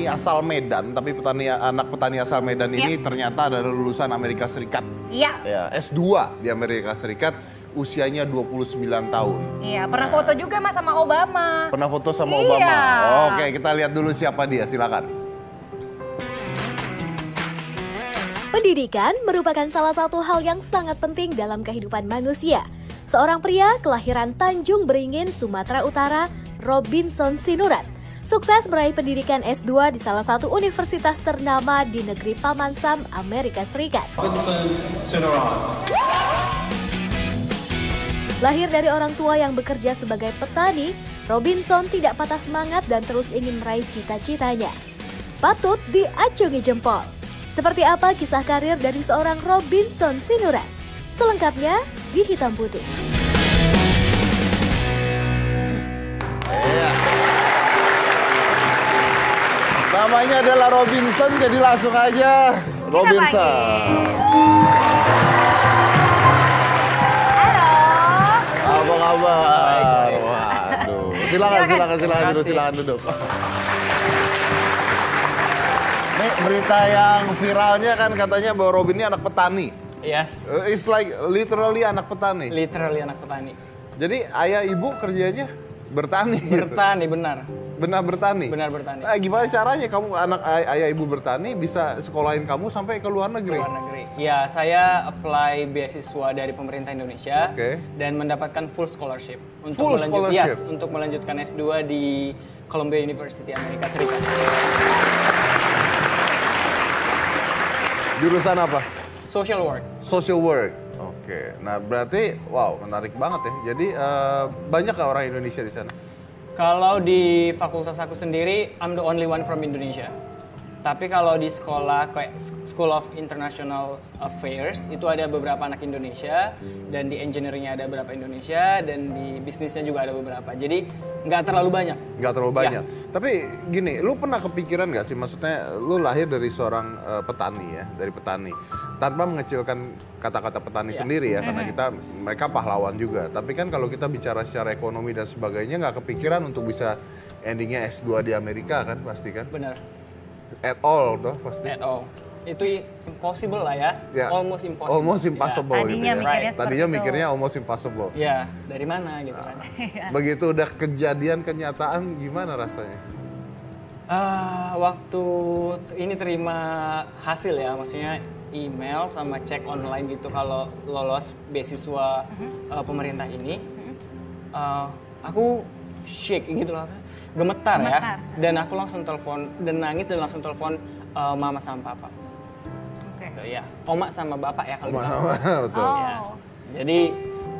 petani asal Medan, tapi anak petani asal Medan ini ternyata adalah lulusan Amerika Serikat. Iya. Ya, S2 di Amerika Serikat, usianya 29 tahun. Iya, pernah foto juga Mas sama Obama. Pernah foto sama Iya. Obama. Oke, kita lihat dulu siapa dia, silakan. Pendidikan merupakan salah satu hal yang sangat penting dalam kehidupan manusia. Seorang pria kelahiran Tanjung Beringin, Sumatera Utara, Robinson Sinurat, sukses meraih pendidikan S2 di salah satu universitas ternama di negeri Paman Sam, Amerika Serikat. Robinson Sinurat. Lahir dari orang tua yang bekerja sebagai petani, Robinson tidak patah semangat dan terus ingin meraih cita-citanya. Patut diacungi jempol. Seperti apa kisah karir dari seorang Robinson Sinurat? Selengkapnya di Hitam Putih. Namanya adalah Robinson, jadi langsung aja Robinson. Halo. Apa kabar? Waduh. Silakan duduk. Nih berita yang viralnya kan katanya bahwa Robin ini anak petani. Yes. It's like literally anak petani. Literally anak petani. Jadi ayah ibu kerjanya bertani. Bertani, benar. Benar bertani. Benar bertani. Gimana caranya kamu ayah ibu bertani bisa sekolahin kamu sampai ke luar negeri? Luar negeri. Ya, saya apply beasiswa dari pemerintah Indonesia dan mendapatkan full scholarship untuk untuk melanjutkan S2 di Columbia University Amerika Serikat. Jurusan apa? Social work. Social work. Oke. Nah, berarti wow, menarik banget ya. Jadi banyak nggak orang Indonesia di sana? Kalau di fakultas aku sendiri, I'm the only one from Indonesia. Tapi kalau di sekolah kayak School of International Affairs itu ada beberapa anak Indonesia, dan di engineeringnya ada beberapa Indonesia, dan di bisnisnya juga ada beberapa. Jadi nggak terlalu banyak. Nggak terlalu banyak. Tapi gini, lu pernah kepikiran nggak sih? Maksudnya lu lahir dari seorang petani ya, dari petani. Tanpa mengecilkan kata-kata petani sendiri ya, karena mereka pahlawan juga. Tapi kan kalau kita bicara secara ekonomi dan sebagainya, nggak kepikiran untuk bisa endingnya S2 di Amerika kan, pasti kan? Benar. At all doh pasti. At all. Itu impossible lah ya. Almost impossible. Almost impossible gitu ya. Tadinya itu. mikirnya almost impossible. Ya, dari mana gitu kan. Begitu udah kejadian kenyataan gimana rasanya? Waktu ini terima hasil ya, maksudnya email sama cek online gitu kalau lolos beasiswa pemerintah ini, aku shake gitu loh, gemetar ya, dan aku langsung telepon dan nangis dan langsung telepon mama sama papa. Gitu, ya, oma sama bapak ya kalau betul. Ya. Jadi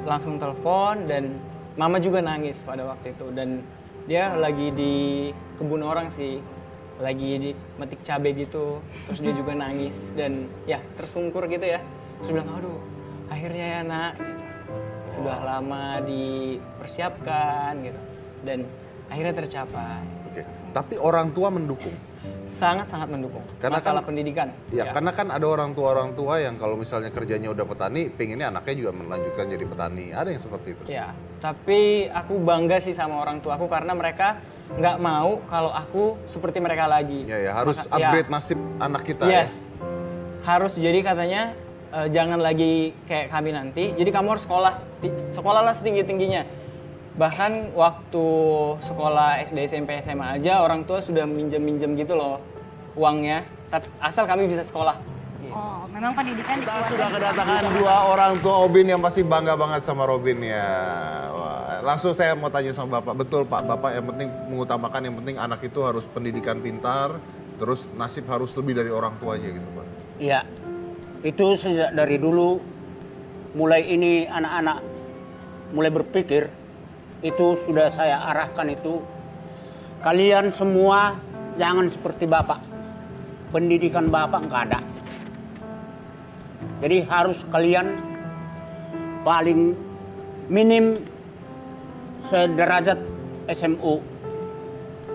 langsung telepon dan mama juga nangis pada waktu itu, dan dia lagi di kebun orang sih, lagi di metik cabai gitu, terus dia juga nangis dan ya tersungkur gitu ya. Terus bilang, aduh akhirnya ya nak, gitu. Sudah lama dipersiapkan gitu, dan akhirnya tercapai. Oke. Tapi orang tua mendukung? Sangat-sangat mendukung. Karena masalah kan, pendidikan. Ya, karena kan ada orang tua yang kalau misalnya kerjanya udah petani, pengennya anaknya juga melanjutkan jadi petani. Ada yang seperti itu? Ya, tapi aku bangga sih sama orang tua aku karena mereka nggak mau kalau aku seperti mereka lagi. Ya, harus upgrade nasib anak kita ya. Harus, jadi katanya jangan lagi kayak kami nanti. Jadi kamu harus sekolahlah setinggi-tingginya. Bahkan waktu sekolah SD, SMP, SMA aja orang tua sudah minjem gitu loh uangnya. Asal kami bisa sekolah. Gitu. Oh, memang pendidikan di Kita keluarga sudah kedatangan dua orang tua Obin yang pasti bangga banget sama Robin ya. Wah, langsung saya mau tanya sama Bapak. Betul Pak, Bapak yang penting mengutamakan yang penting anak itu harus pendidikan pintar, terus nasib harus lebih dari orang tuanya gitu Pak. Iya, itu sejak dari dulu mulai ini anak-anak mulai berpikir, itu sudah saya arahkan itu, kalian semua jangan seperti Bapak. Pendidikan Bapak nggak ada. Jadi harus kalian paling minim sederajat SMU.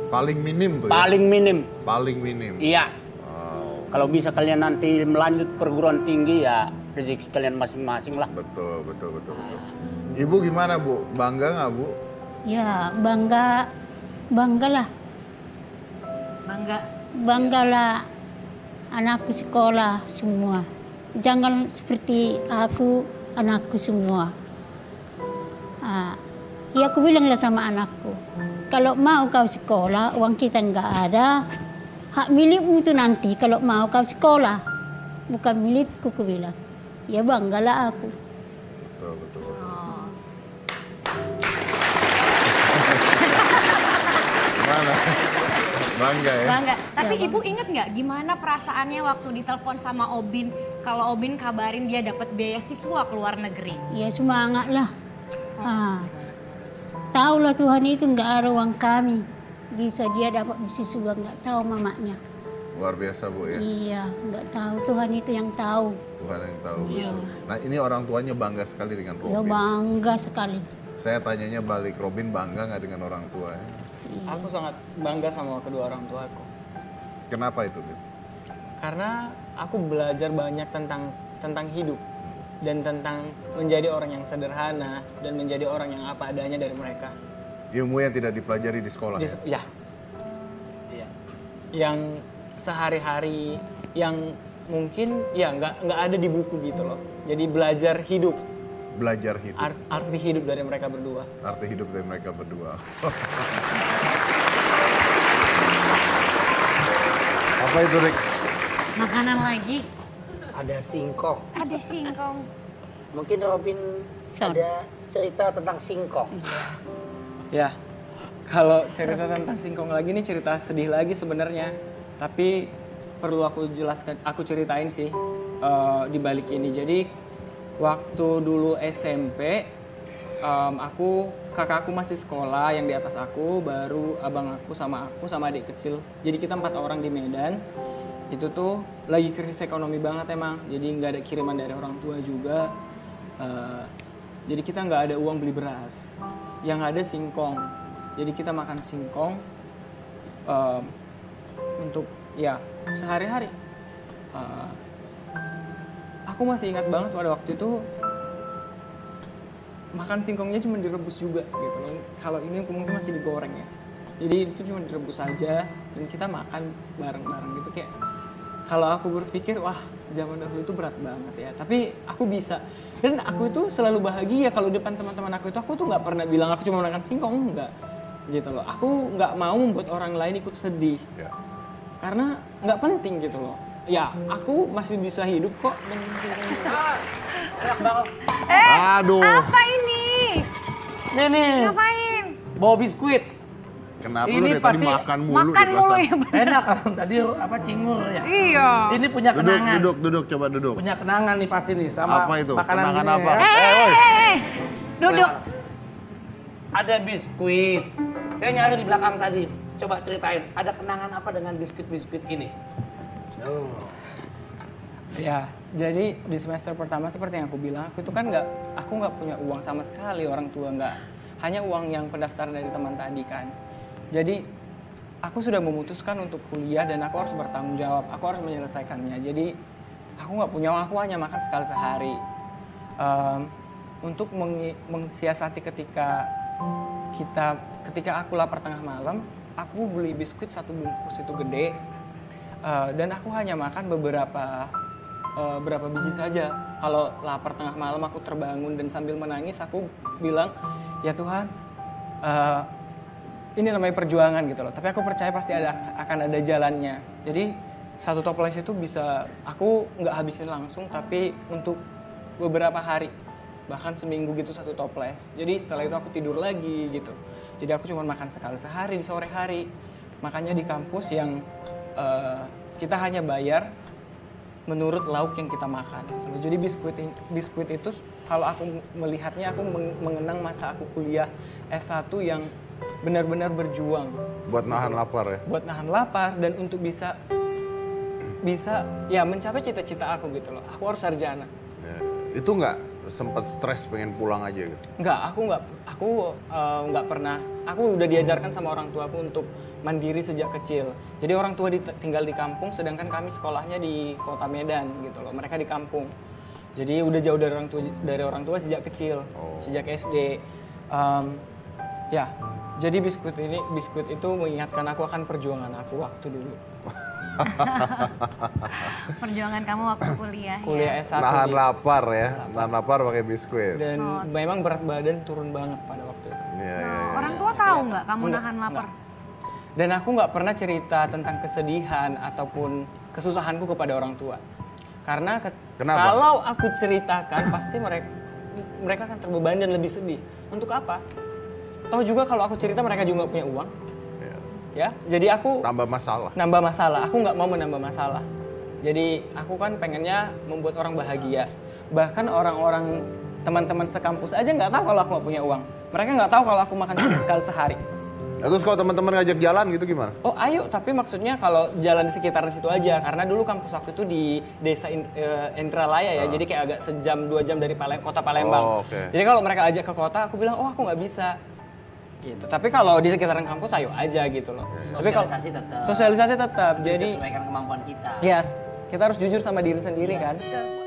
Paling minim tuh ya? Paling minim. Paling minim? Iya. Wow. Kalau bisa kalian nanti melanjut perguruan tinggi ya rezeki kalian masing-masing lah. Betul. Ibu gimana Bu? Bangga nggak Bu? Ya bangga lah. Bangga. banggalah anakku sekolah semua. Jangan seperti aku, anakku semua. Ya aku bilanglah sama anakku, kalau mau kau sekolah, uang kita nggak ada, hak milikmu itu nanti kalau mau kau sekolah, bukan milikku, aku bilang. Ya banggalah aku. Betul. Mana? Bangga ya? Bangga. Tapi Ibu inget nggak gimana perasaannya waktu ditelepon sama Obin, kalau Obin kabarin dia dapat beasiswa ke luar negeri? Ya semangat lah. Tahu lah Tuhan itu nggak ada uang kami. Bisa dia dapat beasiswa, nggak tahu mamanya. Luar biasa Bu ya? Iya, nggak tahu. Tuhan itu yang tahu. Tuhan yang tahu. Betul. Nah ini orang tuanya bangga sekali dengan Robin. Ya bangga sekali. Saya tanyanya balik, Robin bangga nggak dengan orang tuanya? Aku sangat bangga sama kedua orang tuaku. Kenapa itu, Bin? Karena aku belajar banyak tentang hidup dan tentang menjadi orang yang sederhana dan menjadi orang yang apa adanya dari mereka. Ilmu yang tidak dipelajari di sekolah ya? Ya. Yang sehari-hari, yang mungkin ya nggak ada di buku gitu loh. Jadi belajar hidup. Belajar hidup. Arti hidup dari mereka berdua. Arti hidup dari mereka berdua. Apa itu, Rick? Makanan lagi. Ada singkong. Ada singkong. Mungkin Robin ada cerita tentang singkong. Ya, kalau cerita tentang singkong lagi ini cerita sedih lagi sebenarnya. Tapi perlu aku jelaskan, aku ceritain sih di balik ini. Jadi waktu dulu SMP, kakakku masih sekolah yang di atas aku, baru abang aku sama adik kecil. Jadi kita 4 orang di Medan. Itu tuh lagi krisis ekonomi banget emang. Jadi nggak ada kiriman dari orang tua juga. Jadi kita nggak ada uang beli beras. Yang ada singkong. Jadi kita makan singkong untuk ya sehari-hari. Aku masih ingat banget pada waktu itu makan singkongnya cuma direbus juga gitu loh. Kalau ini mungkin masih digoreng ya. Jadi itu cuma direbus aja dan kita makan bareng-bareng gitu kayak. Kalau aku berpikir, wah zaman dahulu itu berat banget ya. Tapi aku bisa. Dan aku itu selalu bahagia kalau depan teman-teman aku tuh nggak pernah bilang aku cuma makan singkong, enggak. Gitu loh. Aku nggak mau membuat orang lain ikut sedih. Ya. Karena nggak penting gitu loh. Ya, aku masih bisa hidup kok dengan singkong. Aduh. Apa ini? Nih, Ngapain? bawa biskuit. Kenapa Ini lu dari tadi pasti makan mulu Makan di mulu perasaan? ya. Enak kan tadi apa cingur ya. Iya. Ini punya kenangan. Duduk, coba duduk. Punya kenangan nih pasti nih sama Apa itu? makanan Kenangan ini apa? ya. Woi. Duduk. Ada biskuit. Saya nyari di belakang tadi. Coba ceritain, ada kenangan apa dengan biskuit-biskuit ini? Ya, jadi di semester pertama seperti yang aku bilang, aku nggak punya uang sama sekali, orang tua nggak, hanya uang yang pendaftaran dari teman tadi kan. Jadi aku sudah memutuskan untuk kuliah dan aku harus bertanggung jawab, aku harus menyelesaikannya. Jadi aku nggak punya uang, aku hanya makan sekali sehari. Untuk mensiasati ketika aku lapar tengah malam, aku beli biskuit 1 bungkus itu gede, dan aku hanya makan berapa biji saja. Kalau lapar tengah malam aku terbangun dan sambil menangis aku bilang, ya Tuhan, ini namanya perjuangan gitu loh. Tapi aku percaya pasti akan ada jalannya. Jadi 1 toples itu bisa aku nggak habisin langsung, tapi untuk beberapa hari, bahkan seminggu gitu 1 toples. Jadi setelah itu aku tidur lagi gitu. Jadi aku cuma makan sekali sehari di sore hari. Makanya di kampus yang kita hanya bayar menurut lauk yang kita makan. Jadi biskuit itu kalau aku melihatnya, aku mengenang masa aku kuliah S1 yang benar-benar berjuang. Buat nahan lapar ya? Buat nahan lapar dan untuk bisa ya mencapai cita-cita aku gitu loh. Aku harus sarjana. Ya. Itu nggak sempat stres pengen pulang aja gitu? Aku nggak pernah. Aku udah diajarkan sama orang tua aku untuk mandiri sejak kecil. Jadi orang tua tinggal di kampung, sedangkan kami sekolahnya di kota Medan gitu loh. Mereka di kampung. Jadi udah jauh dari orang tua sejak kecil, sejak SD. Ya, Jadi biskuit itu mengingatkan aku akan perjuangan aku waktu dulu. Perjuangan kamu waktu kuliah, Kuliah ya. S1. Nahan Ji. lapar ya, nahan lapar pakai biskuit. Dan memang berat badan turun banget pada waktu itu. Iya, iya, Oh, iya. orang tua tahu nggak kamu Enggak, nahan lapar? Dan aku nggak pernah cerita tentang kesedihan ataupun kesusahanku kepada orang tua. Karena Kenapa? kalau aku ceritakan pasti mereka akan terbebani dan lebih sedih. Untuk apa? Tahu juga kalau aku cerita mereka juga nggak punya uang. Iya. Ya, jadi aku Tambah masalah. nambah masalah. Aku nggak mau menambah masalah. Jadi aku kan pengennya membuat orang bahagia. Bahkan orang-orang teman-teman sekampus aja nggak tahu kalau aku nggak punya uang. Mereka nggak tahu kalau aku makan sekali sehari. Terus kalau teman-teman ngajak jalan gitu gimana? Oh ayo, tapi maksudnya kalau jalan di sekitaran situ aja. Karena dulu kampus aku itu di desa Indralaya ya. Jadi kayak agak sejam 2 jam dari kota Palembang. Oh, oke. Jadi kalau mereka ajak ke kota, aku bilang oh aku nggak bisa. Gitu. Tapi kalau di sekitaran kampus ayo aja gitu loh. Tapi kalau Sosialisasi tetap. sosialisasi tetap. Jadi Sesuaikan kemampuan kita. ya kita harus jujur sama diri sendiri kan. Betul.